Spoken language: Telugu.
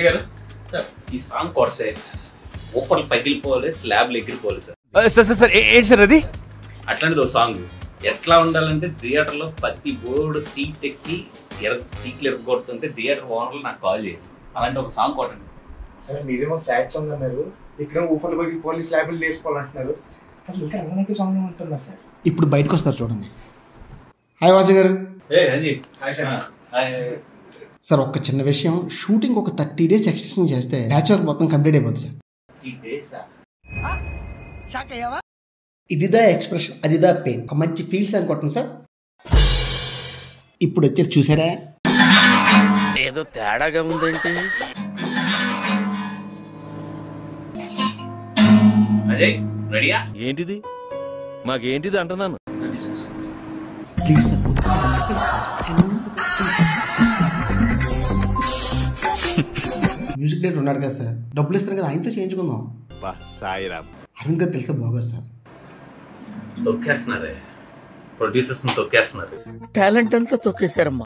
అజయ్ గారు సార్ ఈ సాంగ్ కొడితే ఊపర్లు పగిలిపోవాలి, స్లాబ్లు ఎగిరిపోవాలి సార్. సార్ ఏంటి సార్ అది? అట్లాంటిది ఒక సాంగ్ ఎట్లా ఉండాలంటే థియేటర్లో ప్రతి బోర్డు సీట్ ఎక్కి సీట్లు ఎరగొడుతుంటే థియేటర్ ఓనర్లు నాకు కాల్ చేయండి, అలాంటి ఒక సాంగ్ కొట్టండి సార్. మీరేమో సాడ్ సాంగ్ అన్నారు, ఇక్కడ ఊఫర్లు పగిలిపోవాలి, స్లాబ్లు వేసుకోవాలంటున్నారు. అసలు ఇంకా రంగనాయక సాంగ్ అంటున్నారు సార్. ఇప్పుడు బయటకు వస్తారు చూడండి. హాయ్ వాసు గారు. సార్ ఒక్క చిన్న విషయం, షూటింగ్ ఒక 30 days ఎక్స్టెన్షన్ చేస్తే బ్యాచ్ వర్క్ మొత్తం కంప్లీట్ అయిపోతుంది సార్. ఇదిదా ఎక్స్ప్రెషన్, అదిదా పెయిన్, ఒక మంచి ఫీల్స్ అనుకుంటున్నాను సార్. ఇప్పుడు వచ్చారు చూసారా, ఏదో తేడాగా ఉందంటే. అజయ్ రెడీయా? ఏంటిది మాకేంటిది అంటున్నాను. Please sir. మ్యూజిక్ డైరెక్టర్ ఉన్నాడు కదా సార్, డబ్బులు ఇస్తారు కదా, ఆయనతో చేయించుకుందాం. అరవింద్ గారు తెలిస్తే బాగోదు సార్. తొక్కేస్తున్నారే ప్రొడ్యూసర్స్ తొక్కేస్తున్నారు. టాలెంట్ అంతా తొక్కేశారమ్మా.